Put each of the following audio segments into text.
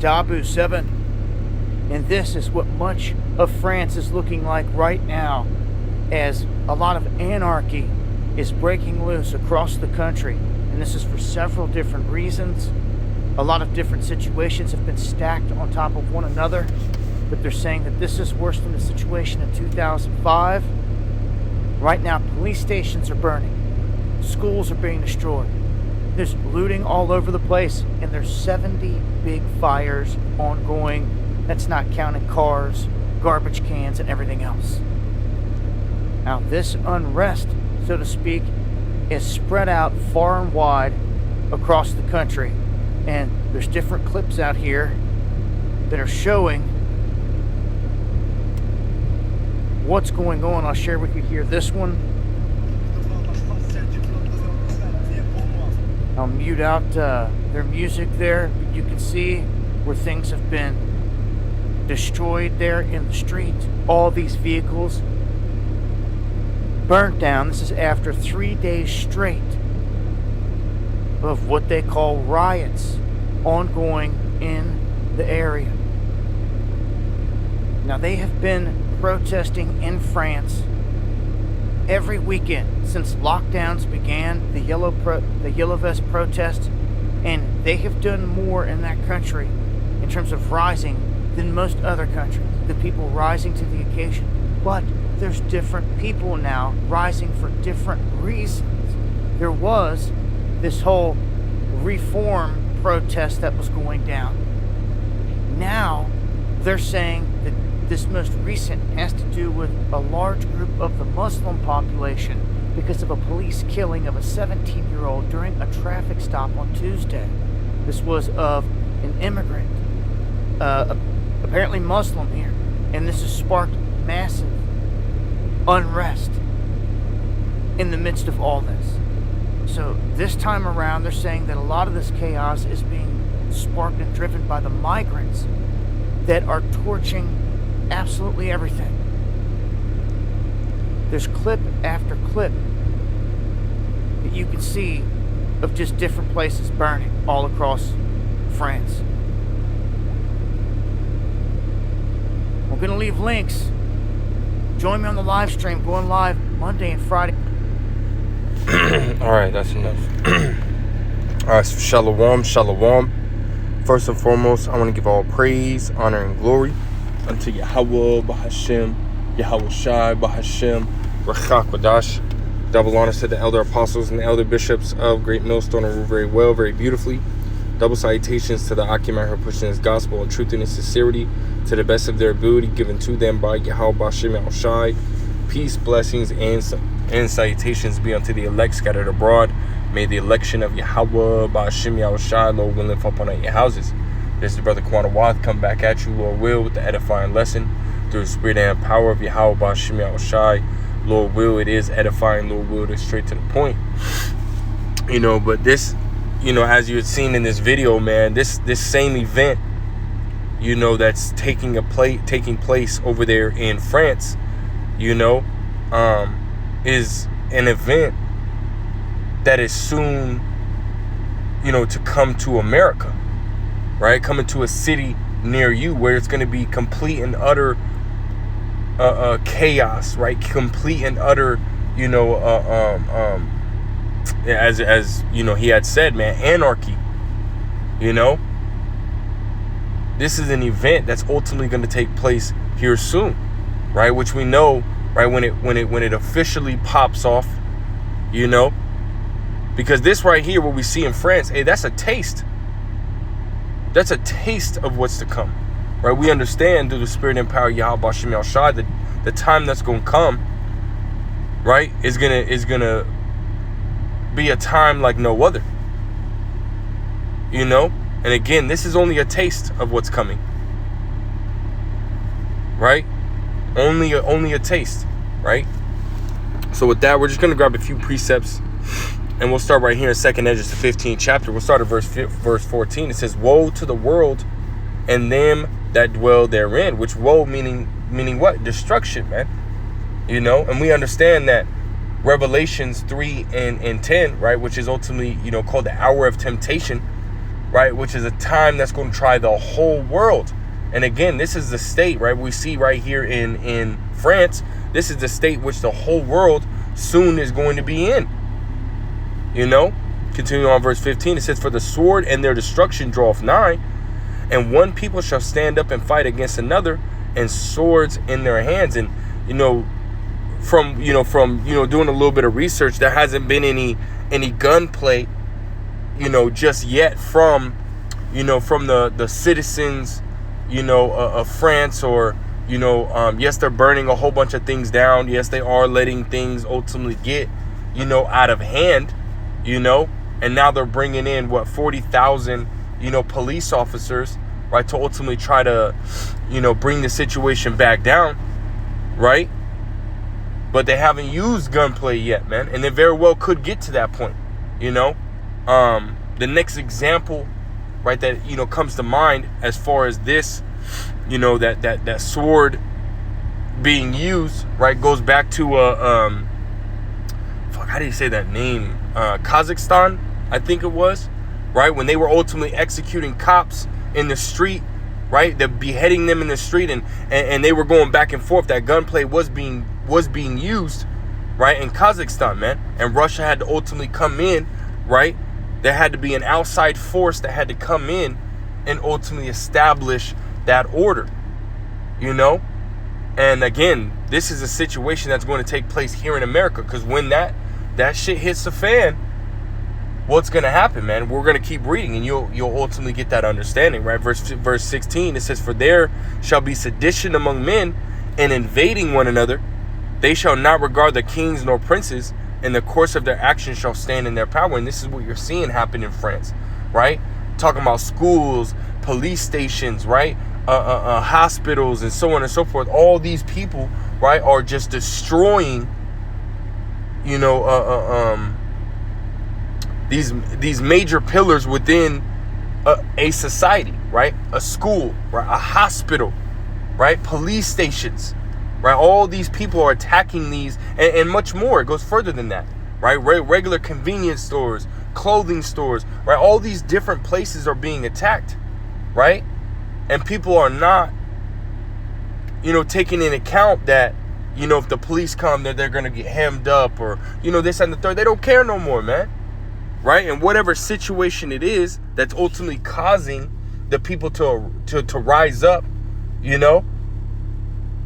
Foreshadow 7. And this is what much of France is looking like right now, as a lot of anarchy is breaking loose across the country. And this is for several different reasons. A lot of different situations have been stacked on top of one another, but they're saying that this is worse than the situation in 2005. Right now, police stations are burning. Schools are being destroyed. There's looting all over the place, and there's 70 big fires ongoing. That's not counting cars, garbage cans, and everything else. Now, this unrest, so to speak, is spread out far and wide across the country. And there's different clips out here that are showing what's going on. I'll share with you here this one. I'll mute out their music there. You can see where things have been destroyed there in the street. All these vehicles burnt down. This is after 3 days straight of what they call riots ongoing in the area. Now, they have been protesting in France every weekend since lockdowns began, the yellow vest protests, and they have done more in that country in terms of rising than most other countries, the people rising to the occasion. But there's different people now rising for different reasons. There was this whole reform protest that was going down. Now they're saying that this most recent has to do with a large group of the Muslim population because of a police killing of a 17-year-old during a traffic stop on Tuesday. This was of an immigrant, apparently Muslim here, and this has sparked massive unrest in the midst of all this. So this time around, they're saying that a lot of this chaos is being sparked and driven by the migrants that are torching absolutely everything. There's clip after clip that you can see of just different places burning all across France. We're going to leave links. Join me on the live stream, going live Monday and Friday. Alright, that's enough. Alright, so shalom. First and foremost, I want to give all praise, honor, and glory unto Yahweh, Bahashem, Yahweh Shai, Bahashem, Rachak Wadash. Double honors to the elder apostles and the elder bishops of Great Millstone who rule very well, very beautifully. Double salutations to the Akim who are pushing his gospel in truth and in sincerity to the best of their ability given to them by Yahweh Bahashem Yahweh Shai. Peace, blessings, and salutations be unto the elect scattered abroad. May the election of Yahweh Bahashem Yahweh Shai, Lord willing, fall upon your houses. This is Brother Kwana Wath, come back at you, Lord will, with the edifying lesson through the spirit and power of Yahweh Bahashem Yahweh Shai. Lord will, it is edifying. Lord will, it is straight to the point. But this, as you had seen in this video, man, this same event, that's taking place over there in France, is an event that is soon, to come to America. Right, coming to a city near you where it's going to be complete and utter chaos, right? Complete and utter, as he had said, man, anarchy. This is an event that's ultimately going to take place here soon, right? Which we know, right, when it officially pops off, because this right here, what we see in France, hey, that's a taste. That's a taste of what's to come, right? We understand through the spirit and power of Yahweh Bashem Yahweh Shai that the time that's going to come, right, is gonna be a time like no other, And again, this is only a taste of what's coming, right? Only a taste, right? So with that, we're just gonna grab a few precepts. And we'll start right here in 2nd Esdras, the 15th chapter. We'll start at verse 14. It says, "Woe to the world and them that dwell therein." Which woe meaning what? Destruction, man. And we understand that Revelations 3 and 10, right, which is ultimately, called the hour of temptation, right? Which is a time that's going to try the whole world. And again, this is the state, right? We see right here in France, this is the state which the whole world soon is going to be in. You know? Continuing on verse 15, it says, for the sword and their destruction draweth nigh, and one people shall stand up and fight against another, and swords in their hands. And, from doing a little bit of research, there hasn't been any gunplay, just yet from the citizens, of France, or, yes, they're burning a whole bunch of things down. Yes, they are letting things ultimately get, out of hand, and now they're bringing in 40,000, police officers, right, to ultimately try to, bring the situation back down, right? But they haven't used gunplay yet, man, and they very well could get to that point, The next example, right, that comes to mind as far as this, that sword being used, right, goes back to how do you say that name? Kazakhstan, I think it was, right, when they were ultimately executing cops in the street, right, they're beheading them in the street, and they were going back and forth. That gunplay was being used, right, in Kazakhstan, man, and Russia had to ultimately come in, right. There had to be an outside force that had to come in and ultimately establish that order, And again, this is a situation that's going to take place here in America, because when that shit hits the fan, what's going to happen, man? We're going to keep reading, and you'll ultimately get that understanding, right? Verse 16, it says, for there shall be sedition among men, and invading one another. They shall not regard the kings nor princes, and the course of their actions shall stand in their power. And this is what you're seeing happen in France, right? Talking about schools, police stations, right? Hospitals, and so on and so forth. All these people, right, are just destroying, these major pillars within a society, right? A school, right? A hospital, right? Police stations, right? All these people are attacking these, and much more. It goes further than that, right? Regular convenience stores, clothing stores, right? All these different places are being attacked, right? And people are not, taking into account that, if the police come, they're going to get hemmed up, or, this and the third. They don't care no more, man. Right? And whatever situation it is that's ultimately causing the people to rise up,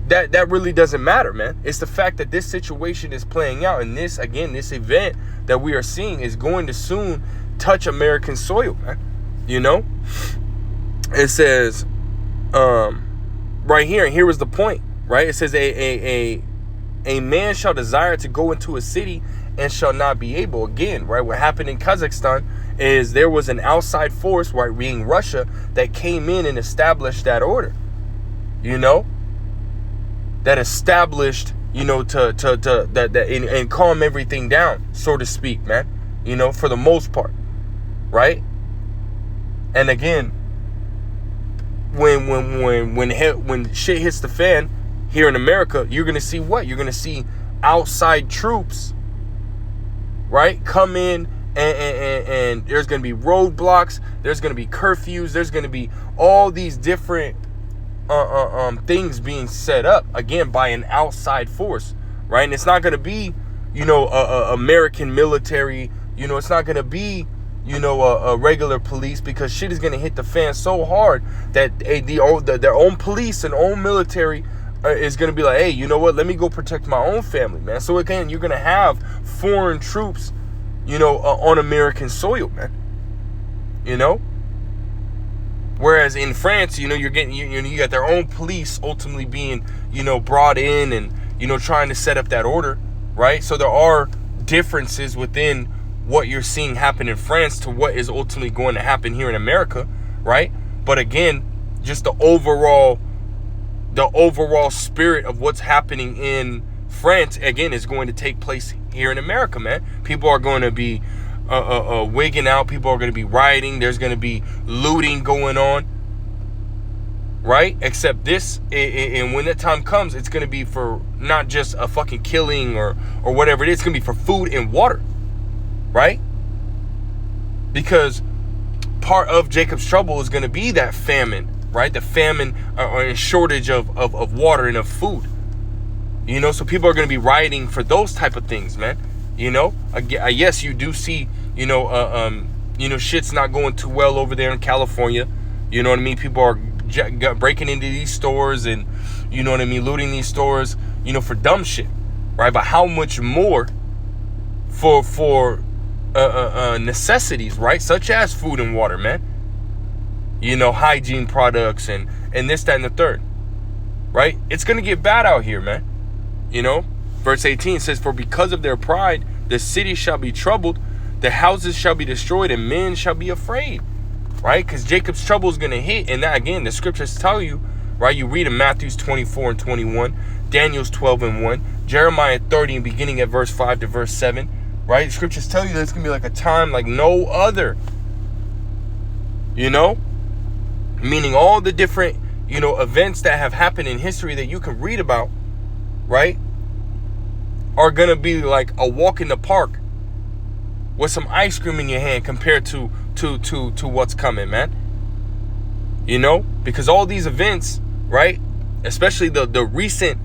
that really doesn't matter, man. It's the fact that this situation is playing out, and this event that we are seeing is going to soon touch American soil, man. It says right here, and here was the point, right? It says a man shall desire to go into a city and shall not be able. Again, right, what happened in Kazakhstan is there was an outside force, right, being Russia, that came in and established that order, that established, and calm everything down, so to speak, man, for the most part, right? And again, when shit hits the fan here in America, you're gonna see what? You're gonna see outside troops, right, come in, and there's going to be roadblocks, there's going to be curfews, there's going to be all these different things being set up, again, by an outside force, right? And it's not going to be, American military, it's not going to be, a regular police, because shit is going to hit the fan so hard that their own police and own military is going to be like, hey, you know what? Let me go protect my own family, man. So again, you're going to have foreign troops, on American soil, man. Whereas in France, you're getting, you got their own police ultimately being, brought in and, trying to set up that order, right? So there are differences within what you're seeing happen in France to what is ultimately going to happen here in America, right? But again, just the overall spirit of what's happening in France, again, is going to take place here in America, man. People are going to be wigging out. People are going to be rioting. There's going to be looting going on, right? Except this, and when that time comes, it's going to be for not just a fucking killing or whatever it is. It's going to be for food and water, right? Because part of Jacob's trouble is going to be that famine, right? The famine or shortage of water and of food. You know, so people are going to be rioting for those type of things, man. You know, yes, you do see, shit's not going too well over there in California. You know what I mean? People are breaking into these stores and, you know what I mean, looting these stores, you know, for dumb shit, right? But how much more for necessities, right? Such as food and water, man. You know, hygiene products and this, that, and the third, right? It's going to get bad out here, man. You know, verse 18 says, for because of their pride, the city shall be troubled, the houses shall be destroyed, and men shall be afraid, right? Because Jacob's trouble is going to hit. And that, again, the scriptures tell you, right? You read in Matthew 24 and 21, Daniel's 12 and 1, Jeremiah 30 and beginning at verse 5 to verse 7, right? The scriptures tell you that it's going to be like a time like no other, you know? Meaning all the different, you know, events that have happened in history that you can read about, right, are going to be like a walk in the park with some ice cream in your hand compared to what's coming, man. You know, because all these events, right, especially the recent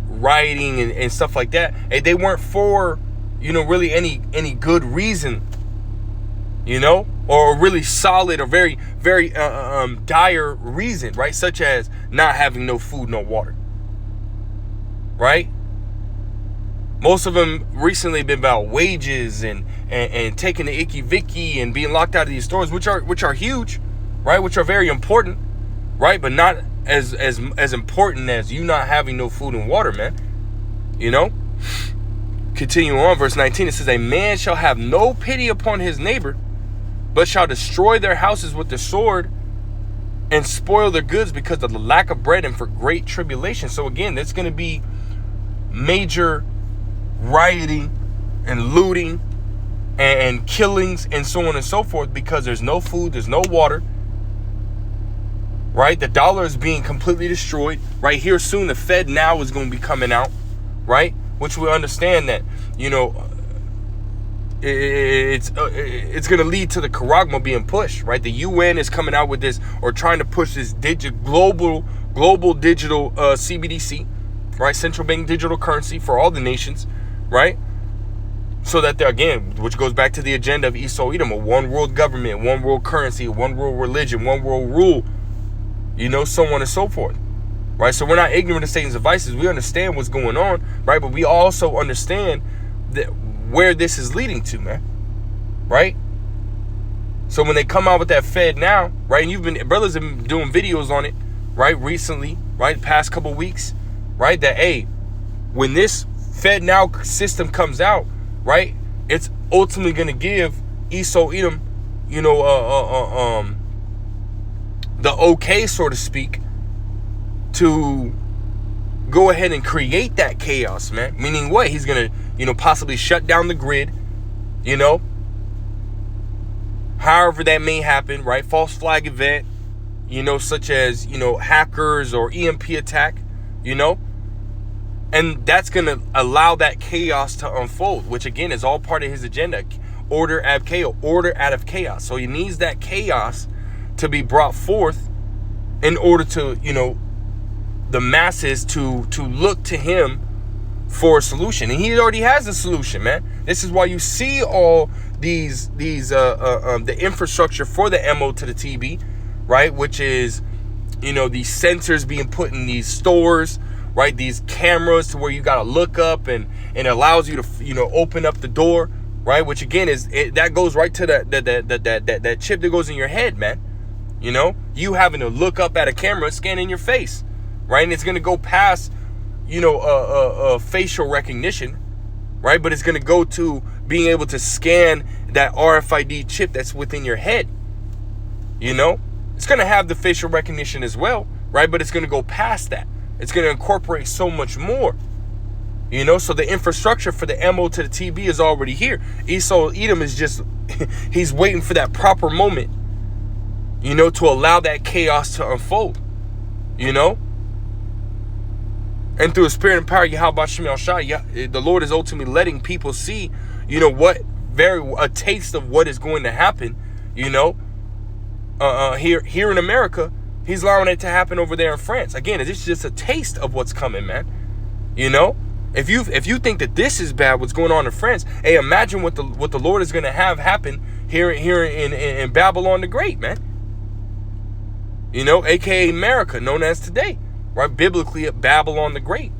rioting and stuff like that, they weren't for, you know, really any good reason, you know, or really solid or very, very dire reason, right, such as not having no food, no water. Right? Most of them recently been about wages and taking the icky vicky and being locked out of these stores, which are huge, right? Which are very important, right? But not as important as you not having no food and water, man. You know? Continue on, verse 19, it says, a man shall have no pity upon his neighbor, but shall destroy their houses with the sword and spoil their goods because of the lack of bread and for great tribulation. So again, there's going to be major rioting and looting and killings and so on and so forth because there's no food, there's no water, right? The dollar is being completely destroyed. Right here soon, the Fed now is going to be coming out, right? Which we understand that, you know, it's going to lead to the Karagma being pushed, right? The UN is coming out with this, or trying to push this global digital CBDC, right? Central bank digital currency for all the nations, right? So that they're, again, which goes back to the agenda of Esau Edom, a one world government, one world currency, one world religion, one world rule, you know, so on and so forth, right? So we're not ignorant of Satan's devices. We understand what's going on, right? But we also understand that where this is leading to, man, right? So when they come out with that Fed now, right, and brothers have been doing videos on it, right, recently, right, past couple weeks, right, that, hey, when this Fed now system comes out, right, it's ultimately going to give Esau Edom, you know, the okay, so to speak, to go ahead and create that chaos, man. Meaning what? He's going to, you know, possibly shut down the grid, you know, however that may happen, right? False flag event, you know, such as, you know, hackers or EMP attack, you know, and that's going to allow that chaos to unfold, which again is all part of his agenda. Order out of chaos. So he needs that chaos to be brought forth in order to, you know, the masses to look to him for a solution. And he already has a solution, man. This is why you see all these the infrastructure for the MO to the TB, right? Which is, you know, these sensors being put in these stores, right? These cameras to where you got to look up and it allows you to, you know, open up the door, right? Which again that goes right to that chip that goes in your head, man. You know, you having to look up at a camera scanning your face, right? And it's going to go past, you know, facial recognition, right? But it's going to go to being able to scan that RFID chip that's within your head. You know, it's going to have the facial recognition as well, right? But it's going to go past that. It's going to incorporate so much more, you know? So the infrastructure for the MO to the TB is already here. Esau Edom is just, he's waiting for that proper moment, you know, to allow that chaos to unfold, you know? And through the spirit and power of Yahweh Shem El Shai, the Lord is ultimately letting people see, you know, a taste of what is going to happen, you know, here in America, he's allowing it to happen over there in France. Again, it's just a taste of what's coming, man. You know, if you think that this is bad, what's going on in France, hey, imagine what the Lord is going to have happen here in Babylon the Great, man. You know, aka America, known as today, right? Biblically, at Babylon the Great.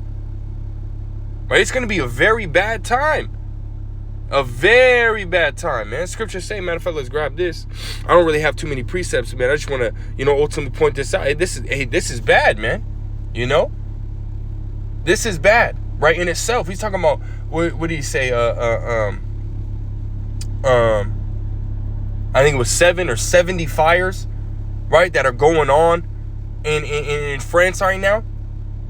Right? It's going to be a very bad time. A very bad time, man. Scriptures say, matter of fact, let's grab this. I don't really have too many precepts, man. I just want to, ultimately point this out. Hey, this is bad, man. You know? This is bad, right, in itself. He's talking about, what did he say? I think it was 7 or 70 fires, right, that are going on in France right now,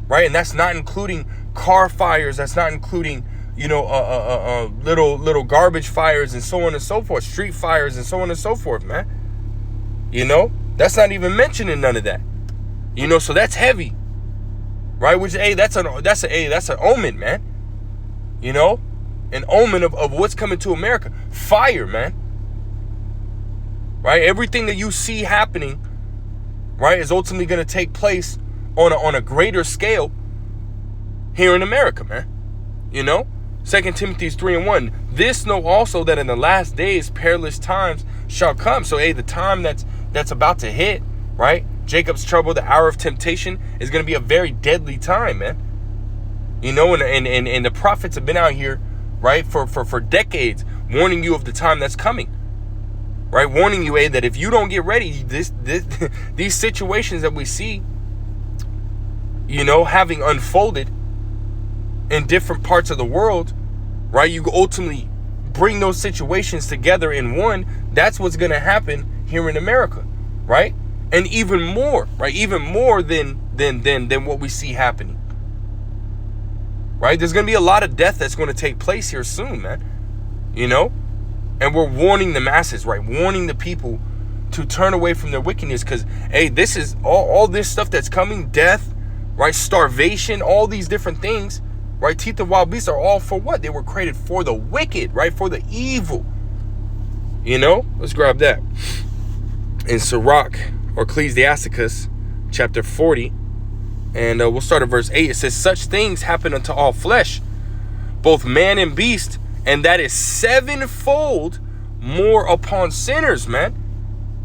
right? And that's not including car fires. That's not including, little garbage fires and so on and so forth, street fires and so on and so forth, man. You know, that's not even mentioning none of that. You know, so that's heavy, right? Which, hey, that's an omen, man. You know, an omen of what's coming to America. Fire, man. Right? Everything that you see happening, right, is ultimately going to take place on a greater scale here in America, man. You know? 2 Timothy 3:1. This know also that in the last days perilous times shall come. So, hey, the time that's about to hit, right? Jacob's trouble, the hour of temptation, is going to be a very deadly time, man. You know, and the prophets have been out here, right, for decades, warning you of the time that's coming. Right? Warning you, that if you don't get ready, these situations that we see, having unfolded in different parts of the world, right? You ultimately bring those situations together in one. That's what's going to happen here in America, right? And even more, right? Even more than what we see happening, right? There's going to be a lot of death that's going to take place here soon, man. You know? And we're warning the masses, right? Warning the people to turn away from their wickedness, because, hey, this is all this stuff that's coming, death, right? Starvation, all these different things, right? Teeth of wild beasts are all for what? They were created for the wicked, right? For the evil. You know? Let's grab that. In Sirach, or Ecclesiasticus, chapter 40, and we'll start at verse 8. It says, such things happen unto all flesh, both man and beast, and that is 7-fold more upon sinners, man.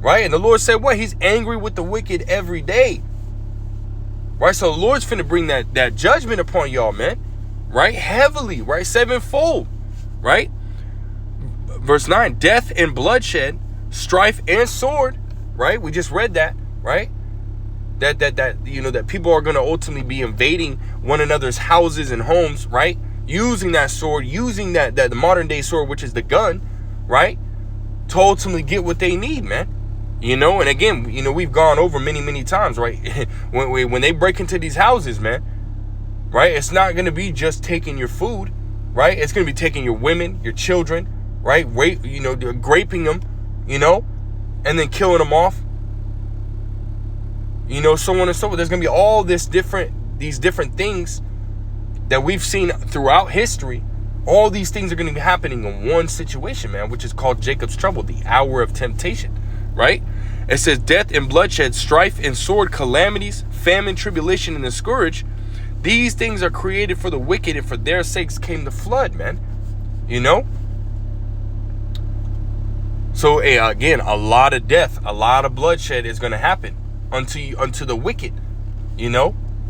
Right? And the Lord said what? He's angry with the wicked every day. Right? So the Lord's finna bring that judgment upon y'all, man. Right? Heavily, right? 7-fold. Right? Verse 9, death and bloodshed, strife and sword. Right? We just read that, right? That people are gonna ultimately be invading one another's houses and homes, right? Using that sword, using that modern day sword, which is the gun, right? To ultimately get what they need, man. You know, and again, we've gone over many times, right? when they break into these houses, man, right? It's not going to be just taking your food, right? It's going to be taking your women, your children, right? Graping them, and then killing them off. So on and so forth. There's going to be all these different things that we've seen throughout history. All these things are going to be happening in one situation, man, which is called Jacob's trouble, the hour of temptation, right? It says death and bloodshed, strife and sword, calamities, famine, tribulation, and the scourge. These things are created for the wicked, and for their sakes came the flood, man. So, again, a lot of death, a lot of bloodshed is going to happen unto the wicked,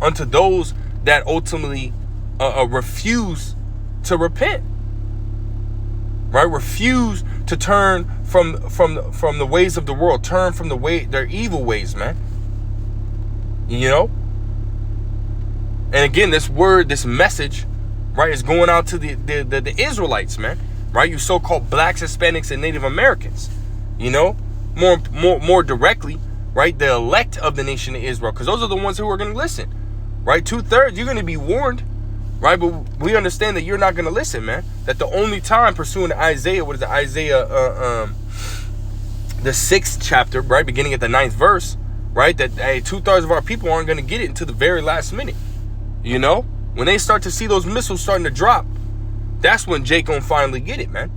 unto those that ultimately refuse to repent, right? Refuse to turn from the ways of the world, turn from their evil ways, man. And again, this message, right, is going out to the Israelites, man, right? You so-called blacks, Hispanics, and Native Americans, more directly, right? The elect of the nation of Israel, because those are the ones who are going to listen, right? 2/3, you're going to be warned. Right, but we understand that you're not going to listen, man. That the only time, pursuing Isaiah, the 6th chapter, right, beginning at the 9th verse, right, that 2/3 of our people aren't going to get it until the very last minute. When they start to see those missiles starting to drop, that's when Jake gonna finally get it, man.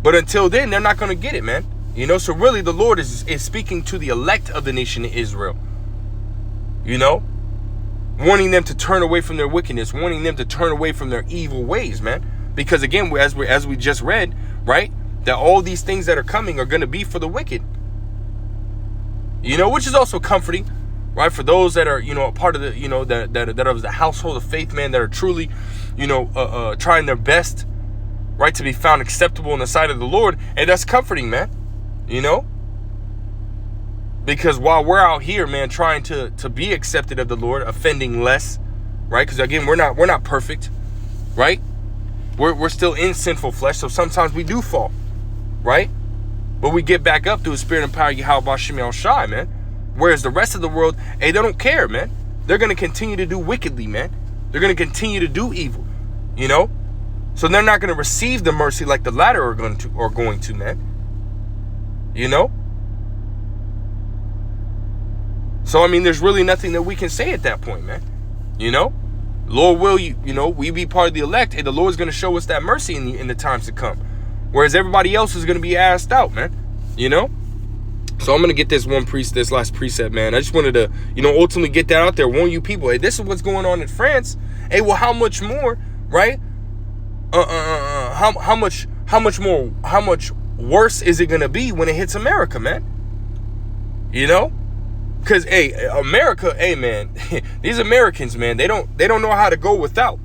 But until then, they're not going to get it, man. You know, so really the Lord is speaking to the elect of the nation of Israel. You know, warning them to turn away from their wickedness, warning them to turn away from their evil ways, man. Because again, as we just read, right, that all these things that are coming are going to be for the wicked. You know, which is also comforting, right, for those that are, you know, a part of the, you know, that are the household of faith, man, that are truly, you know, trying their best, right, to be found acceptable in the sight of the Lord. And that's comforting, man. You know, because while we're out here, man, trying to be accepted of the Lord, offending less, right? Because again, we're not perfect, right? We're still in sinful flesh, so sometimes we do fall, right? But we get back up through the spirit and power of Yahweh Shem El Shai, man. Whereas the rest of the world, hey, they don't care, man. They're going to continue to do wickedly, man. They're going to continue to do evil, you know? So they're not going to receive the mercy like the latter are going to, man. You know? So, I mean, there's really nothing that we can say at that point, man. You know? Lord will, you know, we be part of the elect, and the Lord's going to show us that mercy in the times to come. Whereas everybody else is going to be asked out, man. You know? So I'm going to get this last precept, man. I just wanted to, you know, ultimately get that out there. Warn you people, hey, this is what's going on in France. Hey, well, how much more, right? How much worse is it going to be when it hits America, man? You know? Because, hey, America, hey, man, these Americans, man, they don't know how to go without,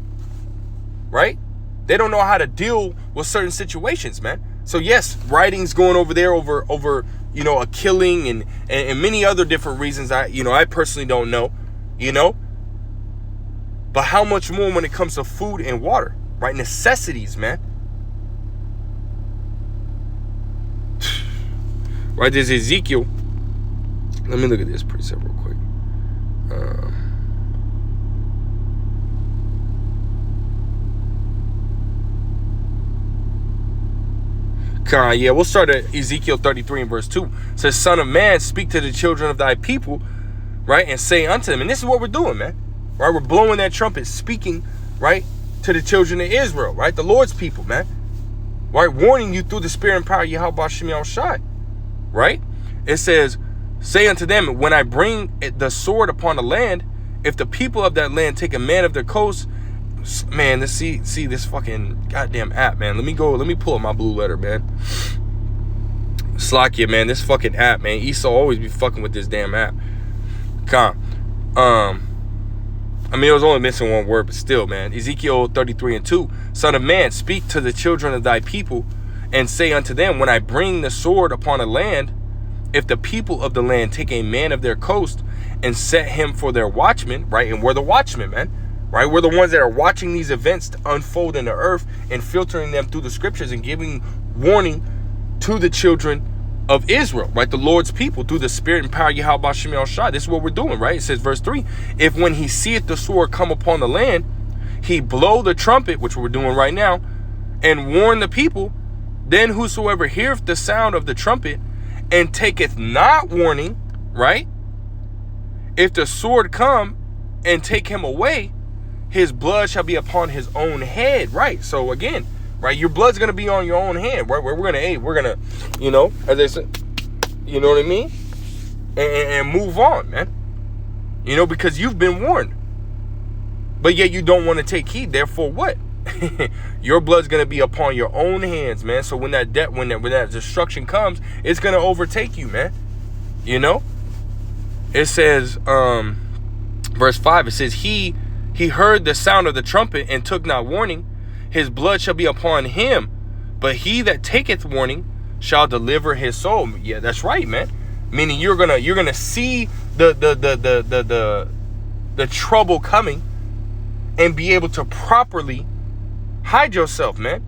right? They don't know how to deal with certain situations, man. So, yes, rioting's going over there over you know, a killing and many other different reasons I personally don't know, you know? But how much more when it comes to food and water, right? Necessities, man. Right, there's Ezekiel. Let me look at this precept real quick. Yeah, we'll start at Ezekiel 33 and verse 2. It says, Son of man, speak to the children of thy people, right, and say unto them. And this is what we're doing, man. Right, we're blowing that trumpet, speaking, right, to the children of Israel, right, the Lord's people, man. Right, warning you through the spirit and power of Yahweh Shem El Shai. Right? It says, say unto them, when I bring the sword upon the land, if the people of that land take a man of their coast, man, let's see this fucking goddamn app, man. Let me pull up my blue letter, man. Slakia, man, this fucking app, man. Esau always be fucking with this damn app. I mean, it was only missing one word, but still, man. Ezekiel 33 and 2. Son of man, speak to the children of thy people, and say unto them, when I bring the sword upon a land, if the people of the land take a man of their coast and set him for their watchman, right? And we're the watchmen, man, right? We're the ones that are watching these events to unfold in the earth and filtering them through the scriptures and giving warning to the children of Israel, right? The Lord's people through the spirit and power of Yahweh Shem El Shai. This is what we're doing, right? It says, verse 3, if when he seeth the sword come upon the land, he blow the trumpet, which we're doing right now, and warn the people, then whosoever heareth the sound of the trumpet and taketh not warning, right? If the sword come and take him away, his blood shall be upon his own head, right? So again, right, your blood's going to be on your own hand, right? We're going to, you know, as they said, you know what I mean? And move on, man. You know, because you've been warned. But yet you don't want to take heed. Therefore, what? Your blood's gonna be upon your own hands, man. So when that destruction comes, it's gonna overtake you, man. You know. It says, verse 5. It says, he heard the sound of the trumpet and took not warning. His blood shall be upon him, but he that taketh warning shall deliver his soul. Yeah, that's right, man. Meaning you're gonna see the trouble coming and be able to properly hide yourself, man.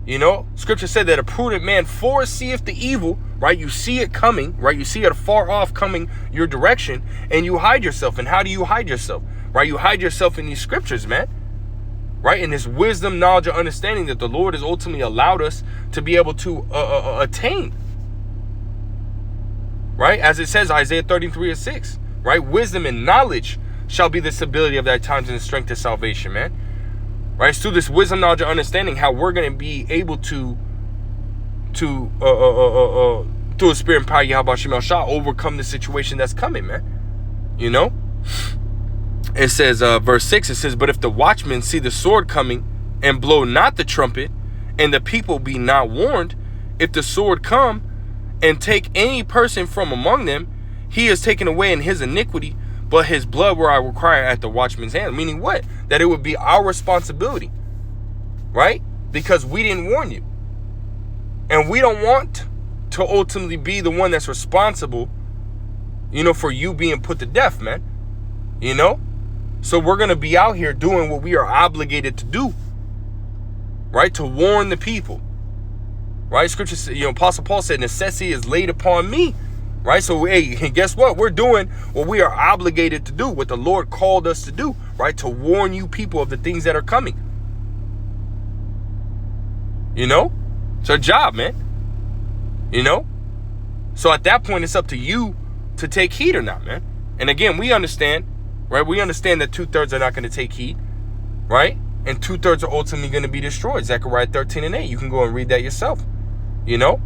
You know, scripture said that a prudent man foreseeth the evil, right? You see it coming, right? You see it afar off coming your direction, and you hide yourself. And how do you hide yourself? Right? You hide yourself in these scriptures, man. Right? In this wisdom, knowledge, and understanding that the Lord has ultimately allowed us to be able to attain. Right? As it says, Isaiah 33:6, right? Wisdom and knowledge shall be the stability of thy times and the strength of salvation, man. Right? It's through this wisdom, knowledge, and understanding how we're going to be able to through the spirit and power of Yahweh Shem Shah, overcome the situation that's coming, man. You know? It says, verse 6, it says, but if the watchmen see the sword coming and blow not the trumpet, and the people be not warned, if the sword come and take any person from among them, he is taken away in his iniquity, but his blood will I require at the watchman's hand. Meaning what? That it would be our responsibility, right? Because we didn't warn you. And we don't want to ultimately be the one that's responsible, you know, for you being put to death, man. You know? So we're going to be out here doing what we are obligated to do, right? To warn the people, right? Scripture, you know, Apostle Paul said, necessity is laid upon me, right? So, hey, guess what? We're doing what we are obligated to do, what the Lord called us to do, right? To warn you people of the things that are coming. You know? It's our job, man. You know? So at that point, it's up to you to take heed or not, man. And again, we understand, right? We understand that 2/3 are not going to take heed, right? And 2/3 are ultimately going to be destroyed. Zechariah 13:8. You can go and read that yourself, you know?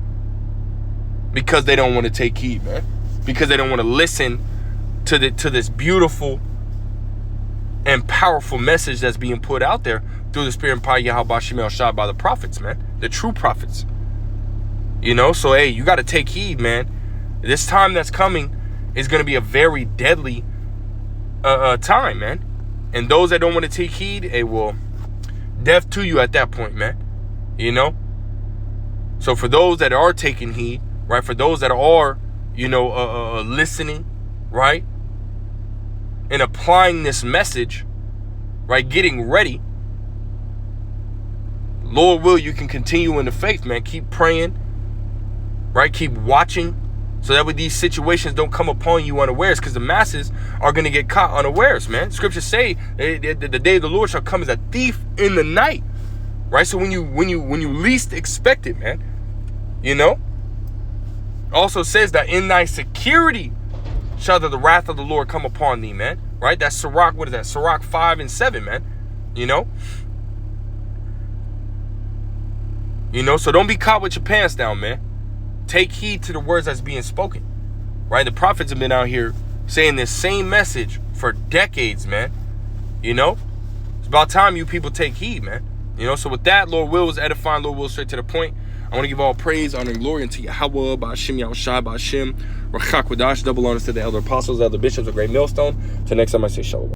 Because they don't want to take heed, man. Because they don't want to listen to this beautiful and powerful message that's being put out there through the spirit and power of Yahweh Shem Shah by the prophets, man. The true prophets. You know, so hey, you got to take heed, man. This time that's coming is going to be a very deadly time, man. And those that don't want to take heed, it will death to you at that point, man. You know? So for those that are taking heed, right? For those that are, you know, listening, right? And applying this message, right? Getting ready. Lord will, you can continue in the faith, man. Keep praying, right? Keep watching, so that way these situations don't come upon you unawares, because the masses are going to get caught unawares, man. Scriptures say the day of the Lord shall come as a thief in the night, right? So when you least expect it, man, you know. Also says that in thy security shall the wrath of the Lord come upon thee, man. Right? That's Sirach, what is that? Sirach 5:7, man. You know? You know, so don't be caught with your pants down, man. Take heed to the words that's being spoken. Right? The prophets have been out here saying this same message for decades, man. You know? It's about time you people take heed, man. You know, so with that, Lord will is edifying, Lord will straight to the point. I want to give all praise, honor, and glory unto Yahweh, Ba'ashem, Yahushai, Ba'ashem, Rachak Wadash, double honors to the elder apostles, elder bishops, a great millstone. Till next time I say shalom.